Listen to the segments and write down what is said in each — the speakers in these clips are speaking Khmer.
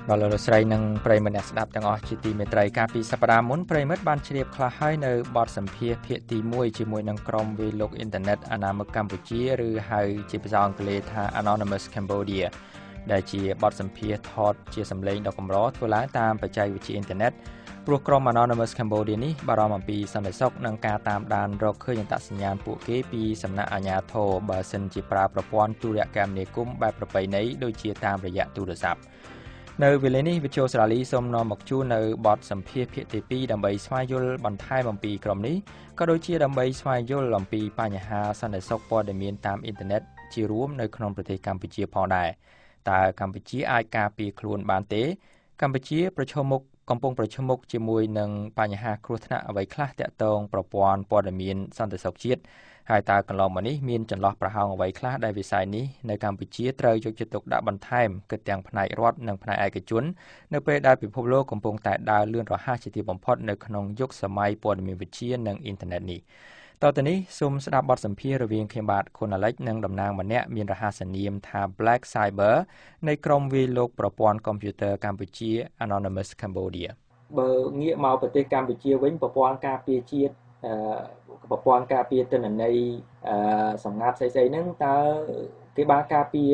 បាទលោកស្រីនិងប្រិយមិត្តអ្នកស្ដាប់ទាំងអស់ជាទីមេត្រីកាលពីសប្តាហ៍មុនប្រិយមិត្តបានជ្រាបខ្លះហើយនៅបទសម្ភាសន៍ភាគទី1ជាមួយនឹងក្រុមវាយលុកអ៊ីនធឺណិតអនាមិកកម្ពុជាឬហៅជាភាសាអង់គ្លេសថា Anonymous Cambodia ដែលជាបទសម្ភាសន៍ថតជាសំឡេងដ៏កម្រធ្វើឡើងតាមបច្ចេកវិទ្យាអ៊ីនធឺណិតព្រោះក្រុម Anonymous Cambodia នេះបារម្ភអំពីសន្តិសុខនិងការតាមដានរកឃើញអត្តសញ្ញាណពួកគេពីសំណាក់អាជ្ញាធរបើសិនជាប្រើប្រព័ន្ធទូរគមនាគមន៍បែបប្រពៃណីដូចជាតាមរយៈទូរស័ព្ទនៅវេលានេះវិទ្យុស្រាលីសូមនាំមកជូននៅបទសម្ភាសន៍ភាគទី2ដើម្បីស្វែងយល់បន្ថែមអំពីក្រុមនេះក៏ដូចជាដើម្បីស្វែងយល់អំពីបញ្ហាសន្តិសុខព័ត៌មានតាមអ៊ីនធឺណិតជារួមនៅក្នុងប្រទេសកម្ពុជាផងដែរតើកម្ពុជាអាចការពារខ្លួនបានទេកម្ពុជាកំពុងប្រឈមមុខជាមួយនឹងបញ្ហាគ្រោះថ្នាក់អ្វីខ្លះទាក់ទងប្រព័ន្ធព័ត៌មានសន្តិសុខជាតិហើយតើកន្លងមកនេះមានចន្លោះប្រហោងអ្វីខ្លះដែលវិស័យនេះនៅកម្ពុជាត្រូវយកចិត្តទុកដាក់បន្ថែមគិតទាំងផ្នែករដ្ឋនិងផ្នែកឯកជននៅពេលដែលពិភពលោកកំពុងតែដើរលឿនរហ័សជាទីបំផុតនៅក្នុងយុគសម័យព័ត៌មានវិទ្យានិងអ៊ីនធឺណិតនេះតទៅនេះសូមស្ដាប់បទសម្ភាសន៍រវាងខ្ញុំបាទខុនអាលិចនិងតំណាងម្នាក់មានរហស្សនាមថា Black Cyber នៃក្រុមវាយលុកប្រព័ន្ធកុំព្យូទ័រកម្ពុជា Anonymous Cambodia បើងាកមកប្រទេសកម្ពុជាវិញប្រព័ន្ធការពារជាតិប្រព័ន្ធការពារទិន្នន័យសម្ងាត់ស្អីៗហ្នឹងតើគេបានការពារ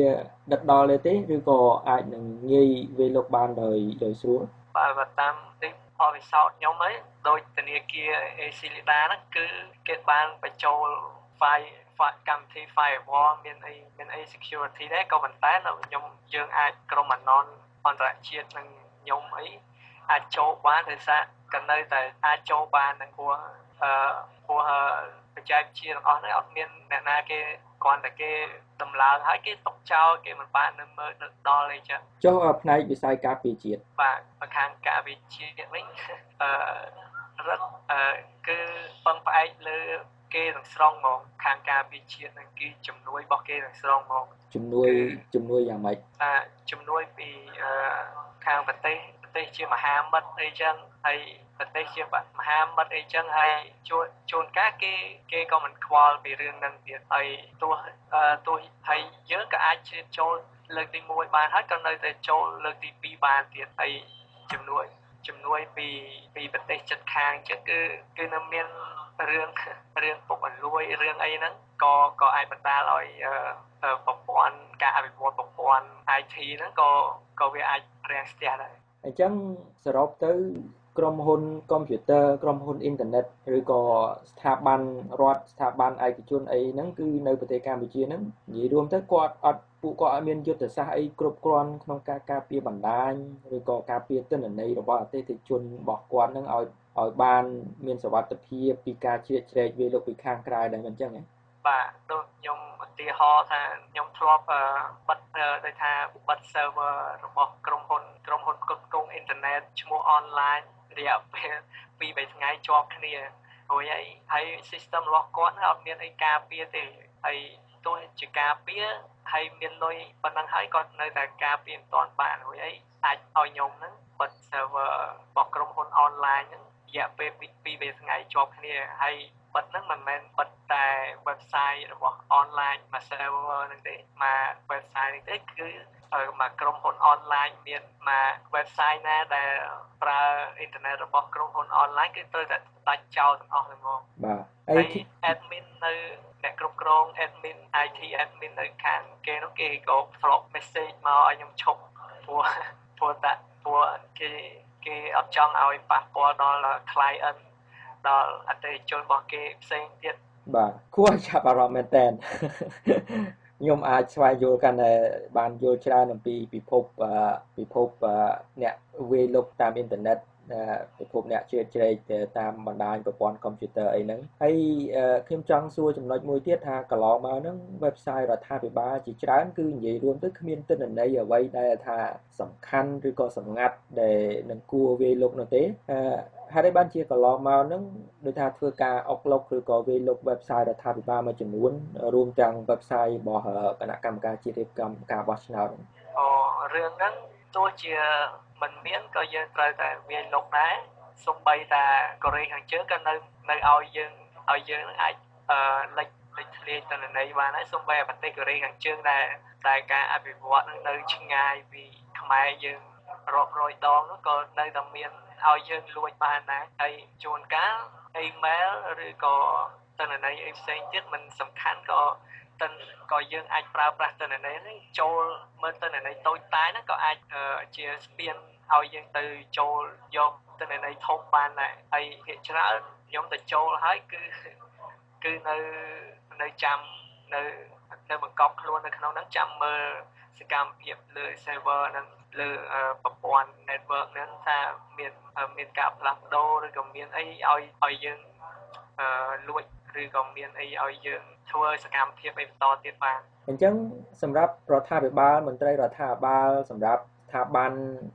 ដិតដល់ទេឬក៏អាចនឹងងាយវាយលុកបានដោយស្រួលបើតាមនេះអវិសោតខ្ញុំហីដោយធនាគារ Acilida ហ្នឹងគឺគេបានបញ្ចូល កម្មវិធី firewall មានអី security ដែរក៏ប៉ុន្តែយើងអាចក្រុមអាណនអន្តរជាតិនឹងខ្ញុំអីអាចចូលបានដោយសារក៏នៅតែអាចចូលបាននឹងព្រោះបច្ចេកវិទ្យាទាំងអស់ហ្នឹងអត់មានអ្នកណាគេគ្រាន់តែគេដំឡើងហើយគេទុកចោលគេមិនបាននឹងមើលដល់អីចឹងចុះផ្នែកវិស័យការពារជាតិបាទខាងការពារជាតិវិញរឹតគឺពឹងផ្អែកលើគេទាំងស្រុងហ្មងខាងការពារជាតិនឹងគឺជំនួយរបស់គេទាំងស្រុងហ្មងជំនួយយ៉ាងម៉េចជំនួយពីខាងប្រទេសជាមហាមិត្តអីចឹងហើយប្រទេសជាមហាមិត្តអីចឹងហើយជួនកាលគេក៏មិនខ្វល់ពីរឿងហ្នឹងទៀតហើយទោះហើយយើងក៏អាចជ្រៀតចូលលើកទី1បានហើយក៏នៅតែចូលលើកទី2បានទៀតហើយជំនួយពីប្រទេសជិតខាងចឹងគឺនៅមានរឿងពុកអលួយរឿងអីហ្នឹងក៏អាចបណ្ដាលឲ្យប្រព័ន្ធការអភិវឌ្ឍប្រព័ន្ធ IT ហ្នឹងក៏វាអាចរាំងស្ទះដែរអញ្ចឹងសរុបទៅក្រុមហ៊ុនកុំព្យូទ័រក្រុមហ៊ុនអ៊ីនធឺណិតឬក៏ស្ថាប័នរដ្ឋស្ថាប័នឯកជនអីហ្នឹងគឺនៅប្រទេសកម្ពុជាហ្នឹងនិយាយរួមទៅពួកគាត់អត់មានយុទ្ធសាស្ត្រអីគ្រប់គ្រាន់ក្នុងការការពារបណ្ដាញឬក៏ការពារទិន្នន័យរបស់អតិថិជនរបស់គាត់ហ្នឹងឲ្យបានមានសុវត្ថិភាពពីការជ្រៀតជ្រែកវាយលុកពីខាងក្រៅដែរមិនអញ្ចឹងហ៎បាទដូចខ្ញុំឧទាហរណ៍ថាខ្ញុំធ្លាប់បិទដូចថាបិទ server របស់ក្រុមហ៊ុនគ្រប់គ្រងអ៊ីនធឺណិតឈ្មោះ online រយៈពេល 2-3 ថ្ងៃជាប់គ្នារួចហើយ system របស់គាត់អត់មានអីការពារទេហើយទោះជាការពារហើយមានលុយប៉ុណ្ណឹងហើយគាត់នៅតែការពារមិនទាន់បានរួចអាចឲ្យខ្ញុំហ្នឹងបិទ server របស់ក្រុមហ៊ុន online ហ្នឹងរយៈពេល 2-3 ថ្ងៃជាប់គ្នាហើយបិទហ្នឹងមិនមែនបិទតែ website របស់ online មួយ server ហ្នឹងទេមក website ហ្នឹងទេគឺមកក្រុមហ៊ុន online មានមក website ណាដែលប្រើអ៊ីនធឺណិតរបស់ក្រុមហ៊ុន online គឺត្រូវតែដាច់ចោលទាំងអស់ហ្នឹងហ្មងបាទហើយ admin នៅអ្នកគ្រប់គ្រង admin IT admin នៅខាងគេនោះគេក៏ drop message មកឲ្យខ្ញុំឈប់ព្រោះគេអត់ចង់ឲ្យប៉ះពាល់ដល់ client ដល់អតិថិជនរបស់គេផ្សេងទៀតបាទគួរចាប់អារម្មណ៍មែនតើខ្ញុំអាចស្វែងយល់កាន់តែបានយល់ច្រើនអំពីពិភពអ្នកវាយលុកតាមអ៊ីនធឺណិតពិភពអ្នកជ្រៀតជ្រែកតាមបណ្ដាញប្រព័ន្ធកុំព្យូទ័រអីហ្នឹងហើយខ្ញុំចង់សួរចំណុចមួយទៀតថាកន្លងមកហ្នឹង website រដ្ឋាភិបាលជាច្រើនគឺនិយាយរួមទៅគ្មានទិន្នន័យអ្វីដែលថាសំខាន់ឬក៏សម្ងាត់ដែលនឹងគួរវាយលុកនោះទេហើយបានជាកន្លងមកហ្នឹងដូចថាធ្វើការអុកលុកឬក៏វាយលុក website រដ្ឋាភិបាលមួយចំនួនរួមទាំង website របស់គណៈកម្មការជាតិរៀបចំការបោះឆ្នោតរឿងហ្នឹងទោះជាមិនមានក៏យើងត្រូវតែវាយលុកដែរសូម្បីតែកូរ៉េខាងជើងក៏នៅឲ្យយើងអាចលេចធ្លាយទិន្នន័យបានហើយសូម្បីប្រទេសកូរ៉េខាងជើងដែលការអភិវឌ្ឍនឹងនៅឆ្ងាយពីខ្មែរយើង រាប់រយដងនោះក៏នៅតែមានឲ្យយើងលួចបានដែរហើយជួនកាល email ឬក៏ទិន្នន័យអីផ្សេងទៀតមិនសំខាន់ក៏យើងអាចប្រើប្រាស់ទិន្នន័យនេះចូលមើលទិន្នន័យតូចតាចហ្នឹងក៏អាចជាស្ពានឲ្យយើងទៅចូលយកទិន្នន័យធំបានដែរហើយភាគច្រើនខ្ញុំទៅចូលហើយគឺនៅចាំនៅបង្កប់ខ្លួននៅក្នុងហ្នឹងចាំមើលសកម្មភាពលើ server ហ្នឹងលើប្រព័ន្ធ network ហ្នឹងថាមានការផ្លាស់ប្ដូរឬក៏មានអីឲ្យយើងលួចឬក៏មានអីឲ្យយើងធ្វើសកម្មភាពអីបន្តទៀតបានអញ្ចឹងសម្រាប់រដ្ឋាភិបាលមន្ត្រីរដ្ឋាភិបាលសម្រាប់ស្ថាប័ន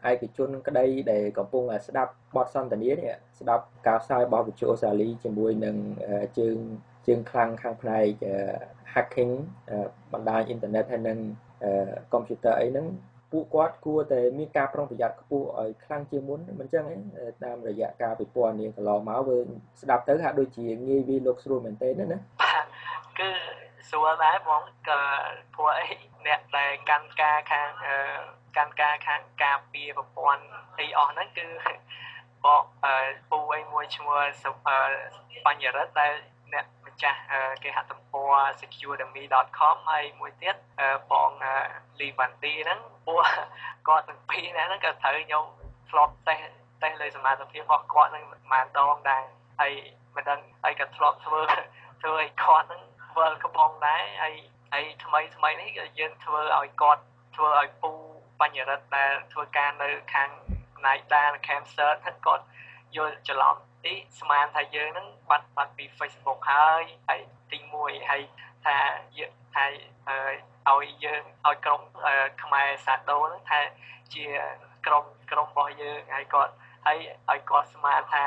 ឯកជនក្តីដែលកំពុងស្ដាប់បទសន្ទនានេះស្ដាប់ការផ្សាយរបស់វិទ្យុអូស្ត្រាលីជាមួយនឹងជើងខ្លាំងខាងផ្នែក hacking បណ្ដាញអ៊ីនធឺណិតហើយនិងកុំព្យូទ័រអីហ្នឹងពួកគាត់គួរតែមានការប្រុងប្រយ័ត្នខ្ពស់ឲ្យខ្លាំងជាងមុនមិនចឹងទេតាមរយៈការពិព័រណ៍នាងកន្លងមកវាស្ដាប់ទៅហាក់ដូចជាងាយវាលោកស្រួលមែនទេណាគឺស្រួលដែរបងក៏ព្រោះអីអ្នកដែលកាន់ការខាងការពារប្រព័ន្ធអីអស់ហ្នឹងគឺបកពូអីមួយឈ្មោះបញ្ញរិទ្ធដែលអ្នកម្ចាស់គេហទំព័រ securemy.com ហើយមួយទៀតបងលីវ៉ាន់ទីហ្នឹងពួកគាត់ទាំងពីរហ្នឹងក៏ត្រូវខ្ញុំធ្លាប់តេស្តលើសមត្ថភាពរបស់គាត់ហ្នឹងមួយដងដែរហើយមិនដឹងហើយក៏ធ្លាប់ធ្វើឲ្យគាត់ហ្នឹងវិលកំងដែរហើយថ្មីនេះក៏យើងធ្វើឲ្យពូបញ្ញរិទ្ធដែលធ្វើការនៅខាងផ្នែកដាន cancer ហ្នឹងគាត់យល់ច្រឡំទីស្មានថាយើងហ្នឹងបាត់ពី Facebook ហើយទី1ហើយថាឲ្យយើងឲ្យក្រុមខ្មែរសាដូហ្នឹងថាជាក្រុមរបស់យើងហើយឲ្យគាត់ស្មានថា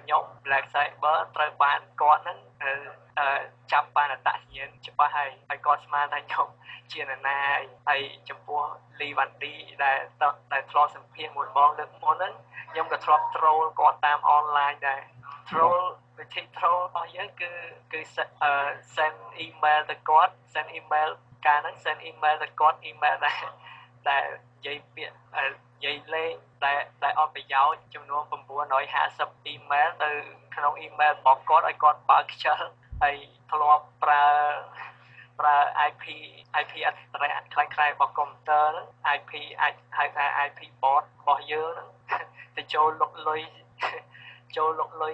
ខ្ញុំ Black Cyber ត្រូវបានគាត់ហ្នឹងចាប់បានអត្តសញ្ញាណច្បាស់ហើយគាត់ស្មានថាខ្ញុំជានរណាហើយចំពោះ Lee Van D ដែលធ្លាប់សម្ភាសមួយបងលើកមុនហ្នឹងខ្ញុំក៏ធ្លាប់ troll គាត់តាម online ដែរ troll វិធី troll របស់យើងគឺ send email ទៅគាត់ send email កាលហ្នឹង send email ទៅគាត់ email ដែលនិយាយពាក្យនិយាយលេងដែលអត់ប្រយោជន៍ចំនួន950 email ទៅក្នុង email របស់គាត់ឲ្យគាត់បើកខ្ជិលហើយធ្លាប់ប្រើ IP address คล้ายៗរបស់កុំព្យូទ័រហ្នឹង IP អាចហៅថា IP port របស់យើងហ្នឹងទៅចូលលុកលុយ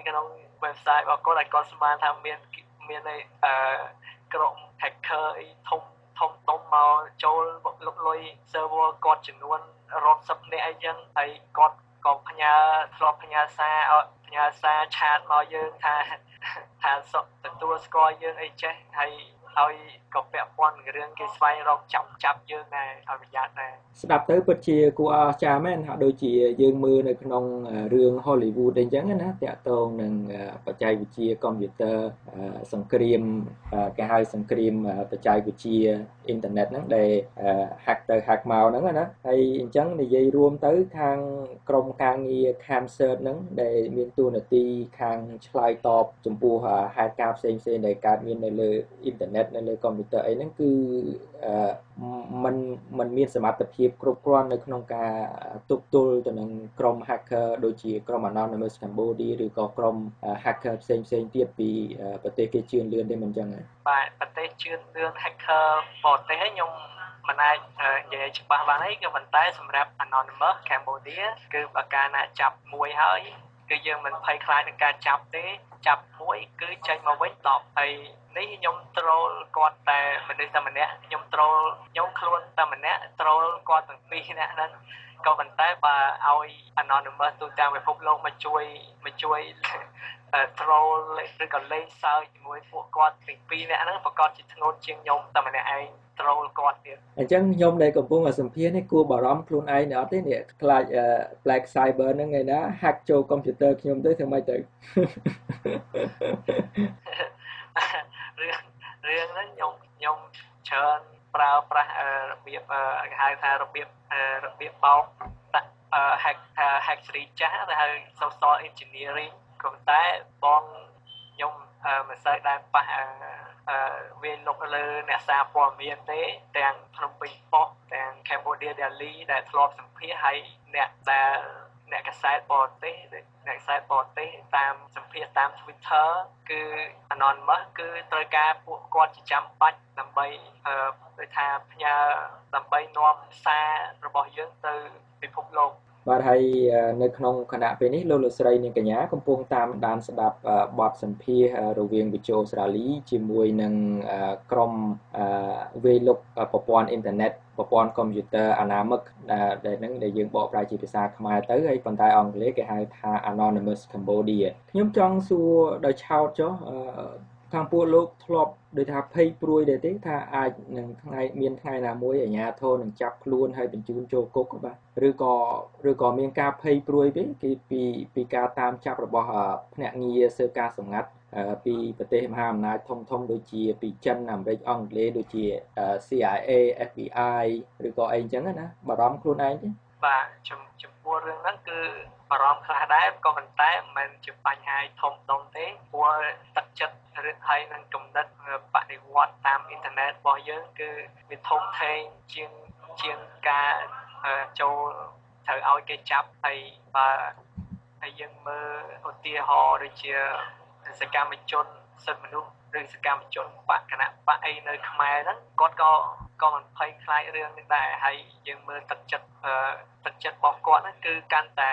ក្នុង website របស់គាត់ឲ្យគាត់ស្មានថាមានក្រុម hacker អីធំមកចូលលុកលុយ server គាត់ចំនួនរាប់សិបនាក់អីចឹងហើយគាត់ក៏ផ្ញើសារឆាតមកយើងថាសុខទទួលស្គាល់យើងអីចេះហើយក៏ពាក់ព័ន្ធនឹងរឿងគេស្វែងរកចាប់យើងដែរឲ្យប្រយ័ត្នដែរស្ដាប់ទៅពិតជាគួរអស្ចារ្យមែនហាក់ដូចជាយើងមើលនៅក្នុងរឿង Hollywood អីចឹងណាតាក់ទងនឹងបច្ចេកវិទ្យាកុំព្យូទ័រសង្គ្រាមគេហៅសង្គ្រាមបច្ចេកវិទ្យាអ៊ីនធឺណិតហ្នឹងដែល hack ទៅ hack មកហ្នឹងណាហើយអញ្ចឹងនិយាយរួមទៅខាងក្រុមការងារ cancer ហ្នឹងដែលមានតួនាទីខាងឆ្លើយតបចំពោះហេតុការណ៍ផ្សេងៗដែលកើតមាននៅលើអ៊ីនធឺណិតនៅលើកុំព្យូទ័រអីហ្នឹងគឺมันមានសមត្ថភាពគ្រប់គ្រាន់នៅក្នុងការទប់ទល់ទៅនឹងក្រុម hacker ដូចជាក្រុម Anonymous Cambodia ឬក៏ក្រុម hacker ផ្សេងទៀតពីប្រទេសគេជឿនលឿនទេមិនអញ្ចឹងបាទប្រទេសជឿនលឿន hacker បរទេសខ្ញុំមិនអាចនិយាយច្បាស់បានទេគឺប៉ុន្តែសម្រាប់ Anonymous Cambodia គឺបើកាលណាចាប់មួយហើយគឺយើងមិនភ័យខ្លាចនឹងការចាប់ទេចាប់មួយគឺចេញមកវិញ10ហើយនេះខ្ញុំtrollគាត់តែមនុស្សតែម្នាក់ខ្ញុំខ្លួនតែម្នាក់trollគាត់ទាំងពីរនាក់ហ្នឹងក៏ប៉ុន្តែបើឲ្យ Anonymous ទូទាំងពិភពលោកមកជួយ troll ឬក៏លេងសើចជាមួយពួកគាត់ទាំងពីរនាក់ហ្នឹងប្រកាសជាធ្ងន់ជាងខ្ញុំតែម្នាក់ឯងtrollគាត់ទៀតអញ្ចឹងខ្ញុំដែលកំពុងសម្ភាសនេះគួរបារម្ភខ្លួនឯងអត់ទេនេះខ្លាច Black Cyber ហ្នឹងឯណា hack ចូលកុំព្យូទ័រខ្ញុំទៅធ្វើម៉េចទៅរឿងហ្នឹងខ្ញុំច្រើនប្រើប្រាស់របៀបគេហៅថារបៀបបោកhack ស្រីចាស់ទៅហៅ social engineering ក៏តែបងខ្ញុំមិនសូវដែរប៉ះ វាលុកលើអ្នកសារព័ត៌មានទេទាំងភ្នំពេញ Post ទាំង Cambodia Daily ដែលធ្លាប់សម្ភាសឲ្យអ្នកកាសែតបរទេសអ្នកកាសែតបរទេសតាមសម្ភាសតាម Twitter គឺ anonymous គឺត្រូវការពួកគាត់ជាចាំបាច់ដើម្បីដូចថាផ្ញើដើម្បីនាំសាររបស់យើងទៅពិភពលោកបាទហើយនៅក្នុងគណៈពេលនេះលោកស្រីនាងកញ្ញាកំពុងតាមដានស្ដាប់បទសម្ភាសរវាងវិទ្យុអូស្ត្រាលីជាមួយនឹងក្រុមវេលុកប្រព័ន្ធអ៊ីនធឺណិតប្រព័ន្ធកុំព្យូទ័រអនាមិកដែលយើងបកប្រែជាភាសាខ្មែរទៅហើយប៉ុន្តែអង់គ្លេសគេហៅថា Anonymous Cambodia ខ្ញុំចង់សួរដោយឆោតចុះខាងពួកលោកធ្លាប់ដូចថាភ័យព្រួយដែរទេថាអាចនឹងមានថ្ងៃណាមួយអាជ្ញាធរនឹងចាប់ខ្លួនហើយបញ្ជូនចូលគុកបាទឬក៏មានការភ័យព្រួយទេគេពីការតាមចាប់របស់ភ្នាក់ងារស៊ើបការសម្ងាត់ពីប្រទេសមហាអំណាចធំដូចជាពីចិនអាមេរិកអង់គ្លេសដូចជា CIA FBI ឬក៏អីអញ្ចឹងណាបារម្ភខ្លួនឯងទេបាទចំពោះរឿងហ្នឹងគឺបារម្ភខ្លះដែរក៏ប៉ុន្តែមិនមែនជាបញ្ហាធំដុំទេព្រោះទឹកចិត្តឬហើយនឹងគំនិតបដិវត្តតាមអ៊ីនធឺណិតរបស់យើងគឺវាធំធេងជាងការចូលត្រូវឲ្យគេចាប់ហើយយើងមើលឧទាហរណ៍ដូចជាសកម្មជនសិទ្ធិមនុស្សឬសកម្មជនបកគណៈបកអីនៅខ្មែរហ្នឹងគាត់ក៏មិនភ័យខ្លាចរឿងនេះដែរហើយយើងមើលទឹកចិត្តរបស់គាត់ហ្នឹងគឺកាន់តែ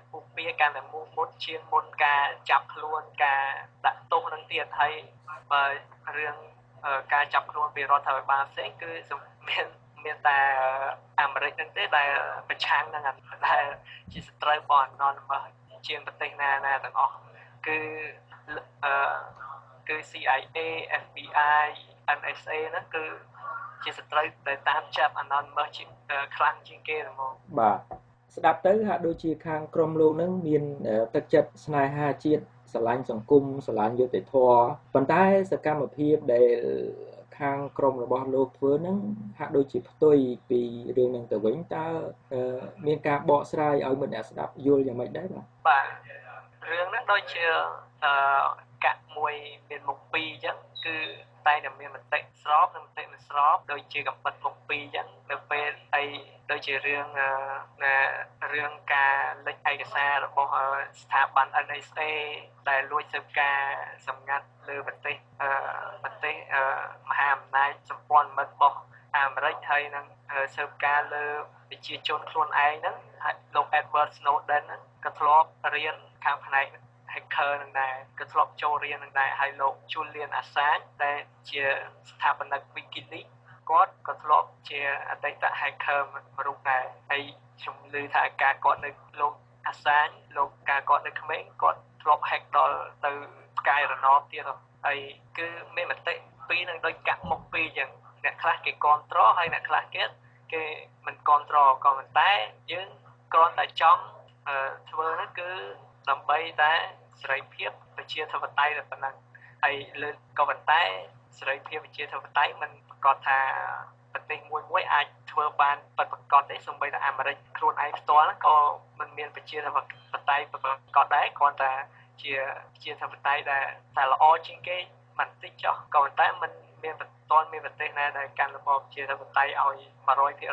ពុះពៀកាន់តែមុតជាងមុនការចាប់ខ្លួនការដាក់ទោសនឹងទៀតហើយបើរឿងការចាប់ខ្លួនពីរដ្ឋាភិបាលផ្សេងគឺមានតែអាមេរិកហ្នឹងទេដែលប្រឆាំងនឹងដែលជាសត្រូវរបស់ Anonymous ជាងប្រទេសណាទាំងអស់គឺ CIA FBI NSA ហ្នឹងគឺជាសត្រូវដែលតាមចាប់ Anonymous ជាខ្លាំងជាងគេហ្មងបាទស្ដាប់ទៅហាក់ដូចជាខាងក្រមលោកនឹងមានទឹកចិត្តស្នេហាជាតិស្រឡាញ់សង្គមស្រឡាញ់យុត្តិធម៌ប៉ុន្តែសកម្មភាពដែលខាងក្រមរបស់លោកធ្វើនឹងហាក់ដូចជាផ្ទុយពីរឿងនឹងទៅវិញតើមានការបកស្រាយឲ្យមិត្តអ្នកស្ដាប់យល់យ៉ាងម៉េចដែរបាទរឿងហ្នឹងដូចជាកាក់មួយមានមុខពីរអញ្ចឹងគឺតែមានមតិស្របនិងមតិមិនស្របដូចជាកំបិតមុខពីរអញ្ចឹងនៅពេលអីដូចជារឿងការលេចឯកសាររបស់ស្ថាប័ន NSA ដែលលួចស៊ើបការសម្ងាត់លើប្រទេសមហាអំណាចសម្ព័ន្ធមិត្តរបស់អាមេរិកហើយនឹងស៊ើបការលើប្រជាជនខ្លួនឯងហ្នឹងហើយលោក Edward Snowden ហ្នឹងក៏ធ្លាប់រៀនខាងផ្នែកhacker នឹងដែរក៏ធ្លាប់ចូលរៀននឹងដែរហើយលោក Julian Assange ដែលជាស្ថាបនិក WikiLeaks គាត់ក៏ធ្លាប់ជាអតីត hacker មួយរូបដែរហើយខ្ញុំឮថាការគាត់នៅលោក Assange លោកការគាត់នៅក្មេងគាត់ធ្លាប់ hack ដល់ទៅផ្កាយរណបទៀតហើយគឺមានមតិពីរនឹងដូចកាក់មុខពីរអញ្ចឹងអ្នកខ្លះគេគ្រប់គ្រងហើយអ្នកខ្លះគេមិនគ្រប់គ្រងក៏ប៉ុន្តែយើងគ្រាន់តែចង់ធ្វើនោះគឺដើម្បីតែសេរីភាពប្រជាធិបតេយ្យតែប៉ុណ្ណឹងហើយលើក៏ប៉ុន្តែសេរីភាពប្រជាធិបតេយ្យមិនប្រកាសថាប្រទេសមួយអាចធ្វើបានពិតប្រាកដទេសូម្បីតែអាមេរិកខ្លួនឯងផ្ទាល់ក៏មិនមានប្រជាធិបតេយ្យប្រកបដែរគ្រាន់តែជាប្រជាធិបតេយ្យដែលល្អជាងគេបន្តិចចុះក៏ប៉ុន្តែមិនមានមានប្រទេសណាដែលកាន់របបប្រជាធិបតេយ្យឲ្យ 100% ទេ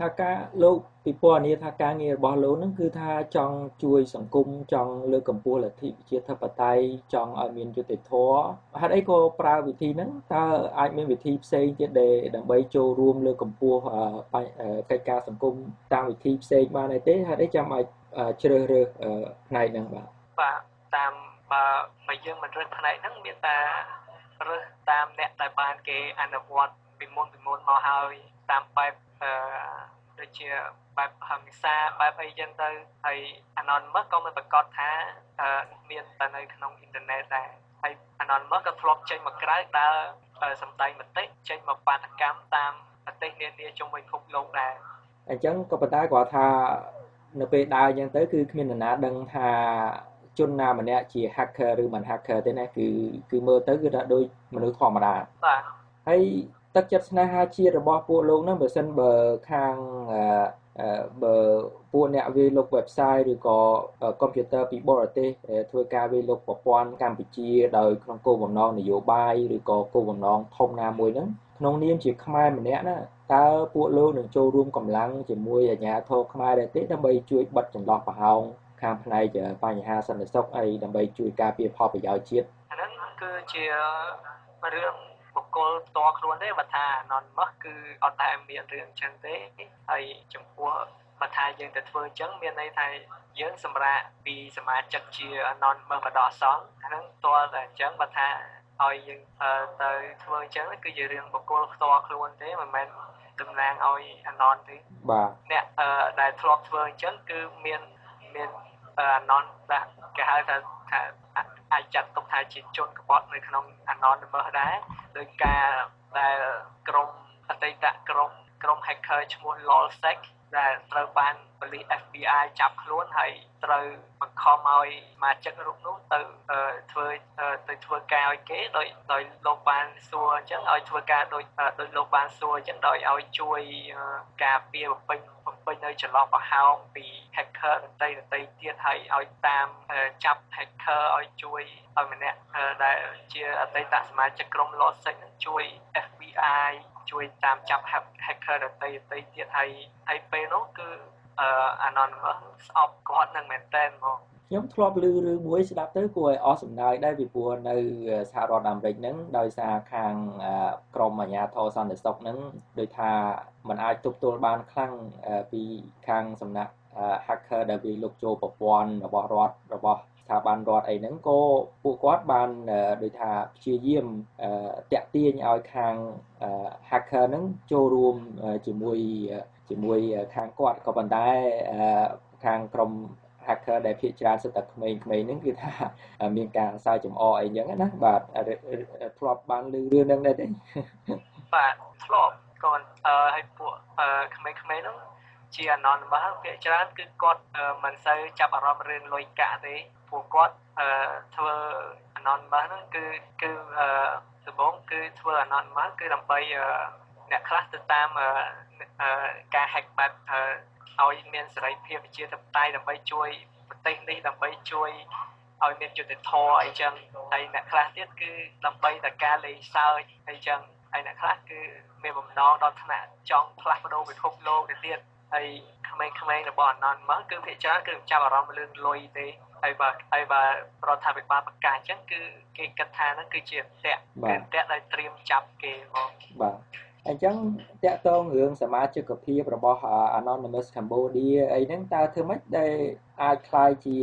ថាការលោកពិពណ៌នាថាការងាររបស់លោកនឹងគឺថាចង់ជួយសង្គមចង់លើកកម្ពស់លទ្ធិប្រជាធិបតេយ្យចង់ឲ្យមានយុត្តិធម៌ហេតុអីក៏ប្រើវិធីហ្នឹងតើអាចមានវិធីផ្សេងទៀតដើម្បីចូលរួមលើកកម្ពស់កិច្ចការសង្គមតាមវិធីផ្សេងបានទេហេតុអីចាំបាច់ជ្រើសរើសផ្នែកហ្នឹងបាទតាមបើយើងមិនរើសផ្នែកហ្នឹងមានតែរើសតាមអ្នកដែលបានគេអនុវត្តពីមុនមកហើយតាមបែបដូចជាបែបហិង្សាបែបអីចឹងទៅហើយ Anonymous ក៏មិនប្រកាសថាមានតែនៅក្នុងអ៊ីនធឺណិតដែរហើយ Anonymous ក៏ធ្លាប់ចេញមកក្រៅដើរសម្ដែងមតិចេញមកបាតកម្មតាមប្រទេសនានាជុំវិញពិភពលោកដែរអញ្ចឹងក៏ប៉ុន្តែគាត់ថានៅពេលដើរអញ្ចឹងទៅគឺគ្មាននរណាដឹងថាជនណាម្នាក់ជា hacker ឬមិន hacker ទេណាគឺមើលទៅគឺថាដូចមនុស្សធម្មតាបាទហើយទឹកចិត្តស្នេហាជាតិរបស់ពួកលោកហ្នឹងបើសិនបើខាង បើពួកអ្នកវាយលុក website ឬក៏ computer ពីបរទេសធ្វើការវាយលុកប្រព័ន្ធកម្ពុជាដោយក្នុងគោលបំណងនយោបាយឬក៏គោលបំណងធំណាមួយហ្នឹងក្នុងនាមជាខ្មែរម្នាក់ណាតើពួកលោកនឹងចូលរួមកម្លាំងជាមួយអាជ្ញាធរខ្មែរដែរទេដើម្បីជួយបិទចន្លោះប្រហោងខាងផ្នែកបញ្ហាសន្តិសុខហើយដើម្បីជួយការពារផលប្រយោជន៍ជាតិអាហ្នឹងគឺជារឿងបុគ្គលផ្ទាល់ខ្លួនទេបើថា anonymous គឺអត់តែមានរឿងអញ្ចឹងទេហើយចំពោះបើថាយើងទៅធ្វើអញ្ចឹងមានន័យថាយើងសម្រាប់ពីសមាជិកជា anonymous បដិសង្ឃអាហ្នឹងផ្ទាល់តែអញ្ចឹងបើថាឲ្យយើងទៅធ្វើអញ្ចឹងគឺជារឿងបុគ្គលផ្ទាល់ខ្លួនទេមិនមែនតំណាងឲ្យ anon ទេបាទអ្នកដែលធ្លាប់ធ្វើអញ្ចឹងគឺមានanon ដែលគេហៅថាអាចចាត់ទុកថាជាជនក្បត់នៅក្នុង anonymous ដែរដោយការដែលក្រុមអតីតក្រុម hacker ឈ្មោះ LolSec ដែលត្រូវបានប៉ូលីស FBI ចាប់ខ្លួនហើយត្រូវបង្ខំឲ្យសមាជិករូបនោះទៅធ្វើការឲ្យគេដោយលោកបានសួរអញ្ចឹងឲ្យធ្វើការដោយលោកបានសួរអញ្ចឹងដោយឲ្យជួយការពារបំពេញនៅចន្លោះប្រហោងពី hacker ដទៃទៀតហើយឲ្យតាមចាប់ hacker ឲ្យជួយឲ្យម្នាក់ដែលជាអតីតសមាជិកក្រុម LolSec នឹងជួយ FBI ជួយតាមចាប់ hacker ដទៃទៀតហើយពេលនោះគឺanonymous ស្អប់គាត់នឹងមែនតើហ្មងខ្ញុំធ្លាប់ឮរឿងមួយស្ដាប់ទៅគួរឲ្យអស់សំណើចដែរពីព្រោះនៅសហរដ្ឋអាមេរិកហ្នឹងដោយសារខាងក្រមអាជ្ញាធរសន្តិសុខហ្នឹងដូចថាมันអាចទប់ទល់បានខ្លាំងពីខាងសំណាក់ hacker ដែលវាលុកចូលប្រព័ន្ធរបស់រដ្ឋរបស់ស្ថាប័នរដ្ឋអីហ្នឹងក៏ពួកគាត់បានដូចថាព្យាយាមតាក់ទាញឲ្យខាង hacker ហ្នឹងចូលរួមជាមួយខាងគាត់ក៏ប៉ុន្តែខាងក្រុម hacker ដែលភាគច្រើនសិតតែក្មេងៗហ្នឹងគឺថាមានការសើចំអអីចឹងណាបាទធ្លាប់បានឮរឿងហ្នឹងដែរទេបាទធ្លាប់ក៏ឲ្យពួកក្មេងៗហ្នឹងជា anonymous ភាគច្រើនគឺគាត់មិនសូវចាប់អារម្មណ៍រឿងលុយកាក់ទេពួកគាត់ធ្វើ anonymous ហ្នឹងគឺដំបូងគឺធ្វើ anonymous គឺដើម្បីអ្នកខ្លះទៅតាមការ hack បាត់ឲ្យមានសេរីភាពប្រជាធិបតេយ្យដើម្បីជួយប្រទេសនេះដើម្បីជួយឲ្យមានយុត្តិធម៌អីចឹងហើយអ្នកខ្លះទៀតគឺដើម្បីតែការលេងសើចអីចឹងហើយអ្នកខ្លះគឺមានបំណងដល់ថ្នាក់ចង់ផ្លាស់ប្ដូរពិភពលោកទៅទៀតហើយក្មេងៗរបស់ anonymous គឺភាគច្រើនគឺចាប់អារម្មណ៍រឿងលុយទេហើយបើរដ្ឋាភិបាលប្រកាសអញ្ចឹងគឺគេគិតថាហ្នឹងគឺជាអន្ទាក់ដែលត្រៀមចាប់គេហ្មងបាទអញ្ចឹងតកតងរឿងសមាជិកភាពរបស់ Anonymous Cambodia អីហ្នឹងតើធ្វើម៉េចដែលអាចក្លាយជា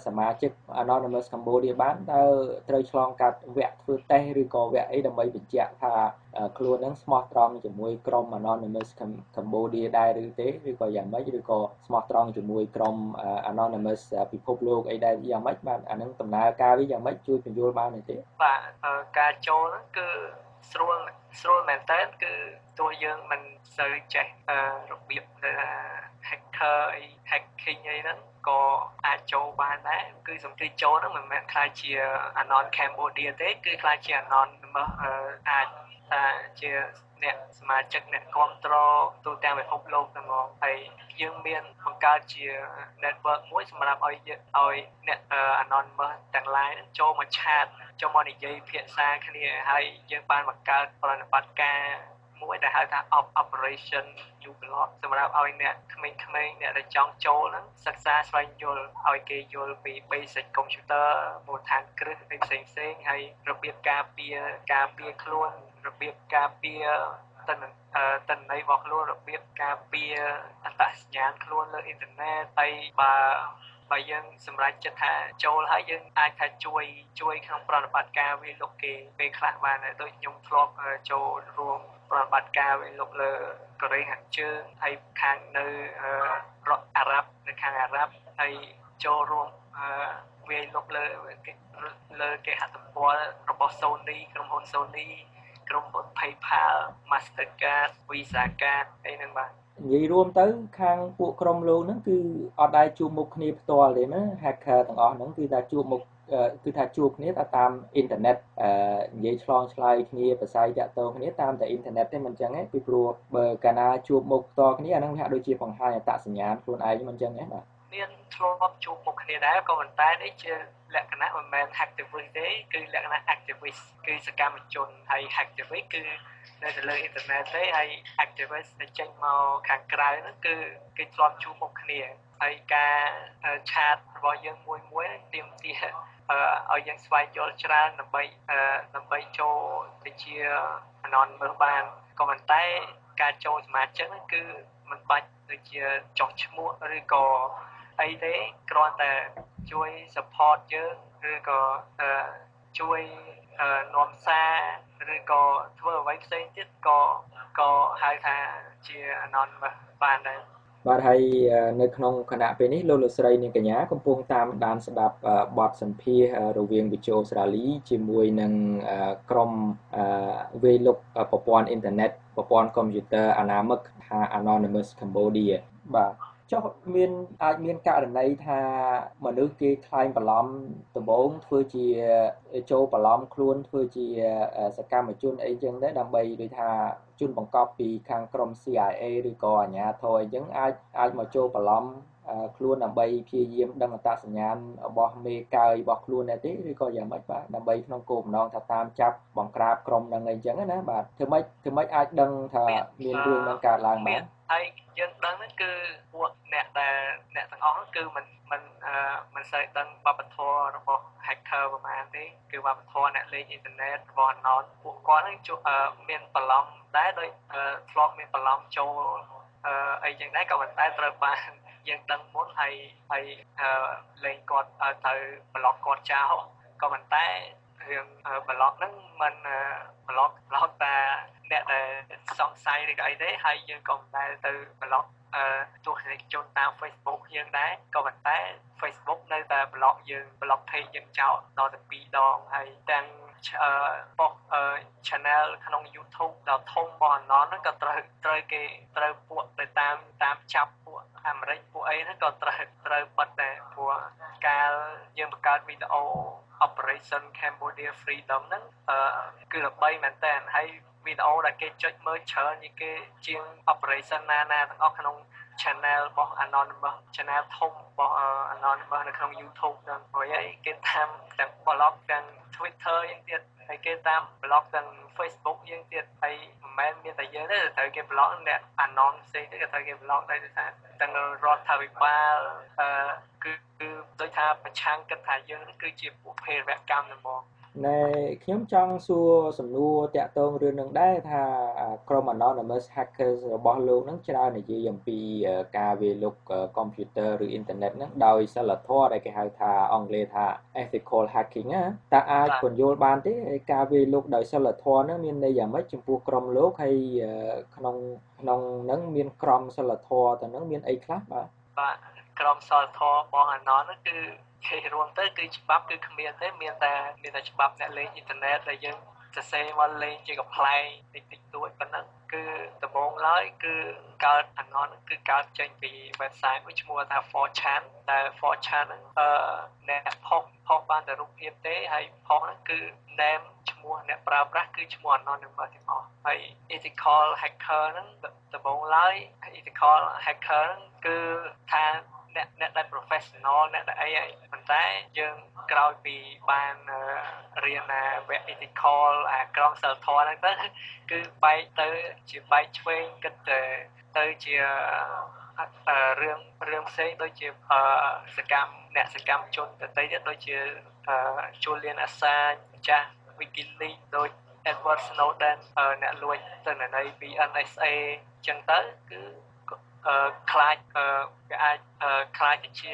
សមាជិក Anonymous Cambodia បានតើត្រូវឆ្លងកាត់វគ្គធ្វើតេស្តឬក៏វគ្គអីដើម្បីបញ្ជាក់ថាខ្លួនហ្នឹងស្មោះត្រង់ជាមួយក្រុម Anonymous Cambodia ដែរឬទេឬក៏យ៉ាងម៉េចឬក៏ស្មោះត្រង់ជាមួយក្រុម Anonymous ពិភពលោកអីដែរយ៉ាងម៉េចបាទអាហ្នឹងដំណើរការវាយ៉ាងម៉េចជួយពន្យល់បានទេបាទការចូលហ្នឹងគឺស្រួលមែនតើគឺទោះយើងមិនសូវចេះរបៀប hacker អី hacking អីហ្នឹងក៏អាចចូលបានដែរគឺសំទីចូលហ្នឹងមិនមែនខ្លាចជា Anon Cambodia ទេគឺខ្លាចជា Anonymous អាចថាជាអ្នកសមាជិកអ្នកគ្រប់គ្រងទូទាំងពិភពលោកទាំងហ្មងហើយយើងមានបង្កើតជា network មួយសម្រាប់ឲ្យអ្នក Anonymous ទាំងឡាយហ្នឹងចូលមកឆាតចូលមកនិយាយភាសាគ្នាហើយយើងបានបង្កើតប្រតិបត្តិការមួយដែលហៅថា Operation New Block សម្រាប់ឲ្យអ្នកក្មេងៗអ្នកដែលចង់ចូលហ្នឹងសិក្សាស្វែងយល់ឲ្យគេយល់ពី basic computer មូលដ្ឋានគ្រឹះផ្សេងៗហើយរបៀបការពារខ្លួនរបៀបការពារទិន្នន័យរបស់ខ្លួនរបៀបការពារអត្តសញ្ញាណខ្លួនលើអ៊ីនធឺណិតហើយបើយើងសម្រេចចិត្តថាចូលហើយយើងអាចថាជួយក្នុងប្រតិបត្តិការវាលោកគេពេលខ្លះបានដូចខ្ញុំធ្លាប់ចូលរួមប្រតិបត្តិការវាលោកលើកូរ៉េខាងជើងហើយខាងនៅរដ្ឋអារ៉ាប់នៅខាងអារ៉ាប់ហើយចូលរួមវាលោកលើគេហទំព័ររបស់ Sony ក្រុមហ៊ុន Sony ក្រុមហ៊ុន PayPal Mastercard Visa Card អីហ្នឹងបាទនិយាយរួមទៅខាងពួកក្រុមលោកហ្នឹងគឺអត់ដែរជួបមុខគ្នាផ្ទាល់ទេណា hacker ទាំងអស់ហ្នឹងគឺតែជួបមុខ គឺថាជួបគ្នាតាមអ៊ីនធឺណិតនិយាយឆ្លងឆ្លើយគ្នាប្រស័យតាក់ទងគ្នាតាមតែអ៊ីនធឺណិតទេមិនអញ្ចឹងទេពីព្រោះបើកាលណាជួបមុខផ្ទាល់គ្នាអាហ្នឹងហាក់ដូចជាបង្ហាញអត្តសញ្ញាណខ្លួនឯងមិនអញ្ចឹងទេបាទមានធ្លាប់ជួបមុខគ្នាដែរក៏ប៉ុន្តែនេះជាលក្ខណៈមិនមែន activist ទេគឺលក្ខណៈ activist គឺសកម្មជនហើយ activist គឺនៅលើអ៊ីនធឺណិតទេហើយ activist ដែលចេញមកខាងក្រៅហ្នឹងគឺគេធ្លាប់ជួបមុខគ្នាហើយការឆាតរបស់យើងមួយទាមទារឲ្យយើងស្វែងយល់ច្រើនដើម្បីចូលទៅជា anonymous បានក៏ប៉ុន្តែការចូលសមាជិកហ្នឹងគឺមិនបាច់ដូចជាចុះឈ្មោះឬក៏អីទេគ្រាន់តែជួយ support យើងឬក៏ជួយនាំសារឬក៏ធ្វើអ្វីផ្សេងទៀតក៏ហៅថាជា anonymous បានដែរបាទហើយនៅក្នុងគណៈពេលនេះលោកស្រីនាងកញ្ញាកំពុងតាមដានស្ដាប់បទសម្ភាសរវាងវិទ្យុអូស្ត្រាលីជាមួយនឹងក្រុមវេលុកប្រព័ន្ធអ៊ីនធឺណិតប្រព័ន្ធកុំព្យូទ័រអនាមិកថា Anonymous Cambodia បាទចុះអាចមានករណីថាមនុស្សគេខ្លែងបន្លំដំបូងធ្វើជាចូលបន្លំខ្លួនធ្វើជាសកម្មជនអីចឹងដែរដើម្បីដូចថាជនបង្កប់ពីខាងក្រុម CIA ឬក៏អាជ្ញាធរអីចឹងអាចមកចូលបន្លំខ្លួនដើម្បីព្យាយាមដឹងអត្តសញ្ញាណរបស់មេកើយរបស់ខ្លួនដែរទេឬក៏យ៉ាងម៉េចបាទដើម្បីក្នុងគោលបំណងថាតាមចាប់បង្ក្រាបក្រុមនឹងអីចឹងណាបាទធ្វើម៉េចអាចដឹងថាមានរឿងនឹងកើតឡើងបានហើយយើងដឹងហ្នឹងគឺពួកអ្នកទាំងអស់គឺមិនសូវដឹងវប្បធម៌របស់ hacker ប្រហែលទេគឺវប្បធម៌អ្នកលេងអ៊ីនធឺណិតរបស់ anon ពួកគាត់ហ្នឹងមានបន្លំដែរដោយធ្លាប់មានបន្លំចូលអីចឹងដែរក៏ប៉ុន្តែត្រូវបានយើងដឹងមុនហើយលេងគាត់ទៅ block គាត់ចោលក៏ប៉ុន្តែរឿង block ហ្នឹងមិន block តែអ្នកដែលសង្ស័យឬក៏អីទេហើយយើងក៏មិនដែលទៅ block ទស្សនិកជនតាម Facebook យើងដែរក៏ប៉ុន្តែ Facebook នៅតែ block យើង block page យើងចោលដល់ទៅ2ដងហើយទាំងប៉ុស channel ក្នុង YouTube ដល់ធំរបស់ Anon ហ្នឹងក៏ត្រូវពួកទៅតាមចាប់ពួកអាមេរិកពួកអីហ្នឹងក៏ត្រូវបិទដែរព្រោះកាលយើងបង្កើតវីដេអូ Operation Cambodia Freedom ហ្នឹងគឺល្បីមែនតើហើយវីដេអូដែលគេចុចមើលច្រើនជាងគេជាង Operation ណាទាំងអស់ក្នុង channel របស់ Anonymous channel ធំរបស់ Anonymous នៅក្នុង YouTube ហ្នឹងហើយគេតាមទាំង blog ទាំង Twitter យ៉ាងទៀតហើយគេតាម blog ទាំង Facebook យ៉ាងទៀតហើយមិនមែនមានតែយើងទេត្រូវគេ blog អ្នក Anon ផ្សេងទៀតក៏ត្រូវគេ blog ដែរដូចថាទាំងរដ្ឋាភិបាលគឺដូចថាប្រឆាំងគិតថាយើងគឺជាពួកភេរវកម្មហ្មងណែខ្ញុំចង់សួរសំណួរតាក់ទងរឿងនឹងដែរថាក្រុម Anonymous Hackers របស់លោកនឹងច្រើននិយាយអំពីការវាយលុកកុំព្យូទ័រឬអ៊ីនធឺណិតហ្នឹងដោយសិលធម៌ដែលគេហៅថាអង់គ្លេសថា ethical hacking ណាតើអាចពន្យល់បានទេការវាយលុកដោយសិលធម៌ហ្នឹងមានន័យយ៉ាងម៉េចចំពោះក្រុមលោកហើយក្នុងហ្នឹងមានក្រមសិលធម៌ទៅហ្នឹងមានអីខ្លះបាទក្រមសិលធម៌របស់ Anon ហ្នឹងគឺគេរួមទៅគឺច្បាប់គឺគ្មានទេមានតែច្បាប់អ្នកលេងអ៊ីនធឺណិតដែលយើងសរសេរមកលេងជាកំ pl ែងតិចតួចប៉ុណ្ណឹងគឺដំបូងឡើយគឺកើត Anon គឺកើតចេញពី website មួយឈ្មោះថា 4chan ដែល 4chan ហ្នឹងអ្នកផុសបានតែរូបភាពទេហើយផុសហ្នឹងគឺ name ឈ្មោះអ្នកប្រើប្រាស់គឺឈ្មោះ Anonymous ទាំងអស់ហើយ ethical hacker ហ្នឹងដំបូងឡើយ ethical hacker ហ្នឹងគឺថាអ្នកដែល professional អ្នកដែលអីហើយប៉ុន្តែយើងក្រោយពីបានរៀនវគ្គ ethical ក្រមសីលធម៌ហ្នឹងទៅគឺបែកទៅជាបែកឆ្វេងគិតទៅជារឿងផ្សេងដូចជាអ្នកសកម្មជនដទៃទៀតដូចជា Julian Assange ម្ចាស់ WikiLeaks ដូច Edward Snowden អ្នកលួចទិន្នន័យពី NSA ចឹងទៅគឺខ្លាចវាអាចខ្លាចទៅជា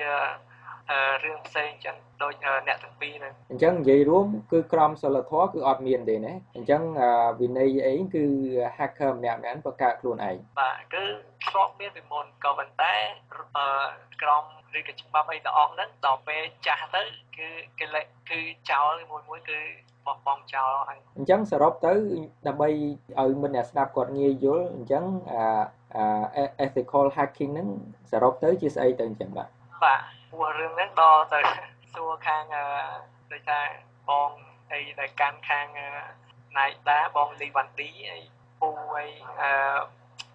រឿងផ្សេងចឹងដូចអ្នកទាំងពីរហ្នឹងអញ្ចឹងនិយាយរួមគឺក្រមសីលធម៌គឺអត់មានទេណាអញ្ចឹងវិន័យអីគឺ hacker ម្នាក់បង្កើតខ្លួនឯងបាទគឺធ្លាប់មានពីមុនក៏ប៉ុន្តែក្រមឬក៏ច្បាប់អីទាំងអស់ហ្នឹងដល់ពេលចាស់ទៅគឺគឺចោលមួយគឺបោះបង់ចោលហើយអញ្ចឹងសរុបទៅដើម្បីឲ្យមិត្តអ្នកស្ដាប់គាត់ងាយយល់អញ្ចឹងethical hacking ហ្នឹងសរុបទៅជាស្អីទៅអញ្ចឹងបាទព្រោះរឿងហ្នឹងដល់ទៅសួរខាង ដូចថាបងអីដែលកាន់ខាងណៃដាបងលីវ៉ាន់ឌីអីពូអី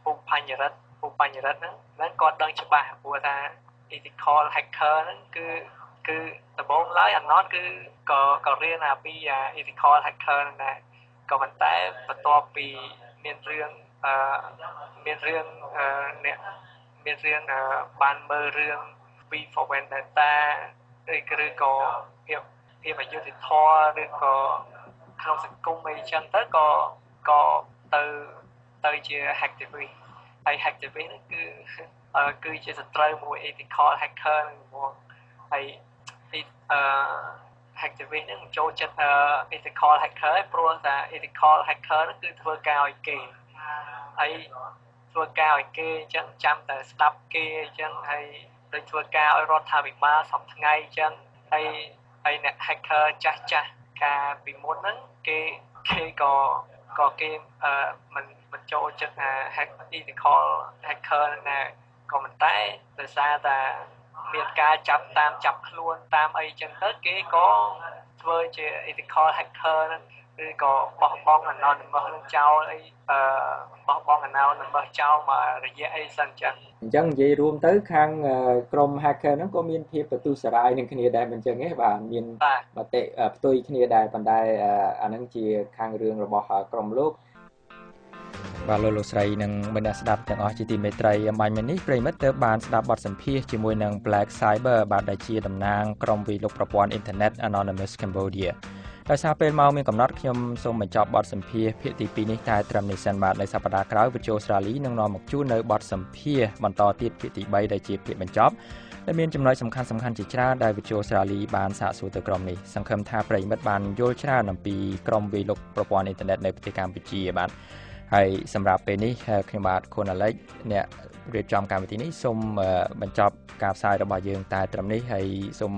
ពូបញ្ញរិទ្ធហ្នឹងគាត់ដឹងច្បាស់ព្រោះថា ethical hacker ហ្នឹងគឺដំបូងឡើយអាណតគឺក៏រៀនពី ethical hacker ហ្នឹងដែរក៏ប៉ុន្តែបន្ទាប់ពីមានរឿងបានមើលរឿង V for Vendetta ឬក៏ភាពអយុត្តិធម៌ឬក៏ក្នុងសង្គមអីចឹងទៅក៏ទៅជា hacktivist ហើយ hacktivist ហ្នឹងគឺជាសត្រូវមួយ ethical hacker ហ្នឹងហ្មងហើយhacktivist ហ្នឹងចូលចិត្ត ethical hacker ព្រោះថា ethical hacker ហ្នឹងគឺធ្វើការឲ្យគេហើយធ្វើការឲ្យគេអញ្ចឹងចាំតែស្ដាប់គេអញ្ចឹងហើយដូចធ្វើការឲ្យរដ្ឋាភិបាលសពថ្ងៃអញ្ចឹងហើយអ្នក hacker ចាស់កាលពីមុនហ្នឹងគេក៏គេមិនចូលចិត្តថា ethical hacker ហ្នឹងដែរក៏ប៉ុន្តែដោយសារតែមានការចាប់ខ្លួនតាមអីចឹងទៅគេក៏ធ្វើជា ethical hacker ហ្នឹងឬក៏បោះបង់ anonymous នឹងចោលអីបោះបង់ anonymous ចោលមករយៈអីសិនចឹងអញ្ចឹងនិយាយរួមទៅខាងក្រុម hacker ហ្នឹងក៏មានភាពបន្ទុះសារាយនឹងគ្នាដែរមិនចឹងទេបាទមានមតិផ្ទុយគ្នាដែរប៉ុន្តែអាហ្នឹងជាខាងរឿងរបស់ក្រុមលោកបាទលោកស្រីនិងមិត្តអ្នកស្ដាប់ទាំងអស់ជាទីមេត្រីអំបញ្ញមិញនេះប្រិមិត្តទើបបានស្ដាប់បទសម្ភាសន៍ជាមួយនឹង Black Cyber បាទដែលជាតំណាងក្រុមវាយលុកប្រព័ន្ធអ៊ីនធឺណិត Anonymous Cambodia ដោយសារពេលមកមានកំណត់ខ្ញុំសូមបញ្ចប់បទសម្ភាសន៍ភាគទី2នេះតែត្រឹមនេះសិនបាទនៅសប្តាហ៍ក្រោយវិទ្យុអូស្ត្រាលីនឹងនាំមកជូននៅបទសម្ភាសន៍បន្តទៀតភាគទី3ដែលជាភាគបញ្ចប់ដែលមានចំណុចសំខាន់ជាច្រើនដែលវិទ្យុអូស្ត្រាលីបានសាកសួរទៅក្រុមនេះសង្ឃឹមថាប្រិយមិត្តបានយល់ច្រើនអំពីក្រុមវាយលុកប្រព័ន្ធអ៊ីនធឺណិតនៅប្រទេសកម្ពុជាបាទហើយសម្រាប់ពេលនេះខ្ញុំបាទខុនអាឡិចអ្នករៀបចំកម្មវិធីនេះសូមបញ្ចប់ការផ្សាយរបស់យើងតែត្រឹមនេះហើយសូម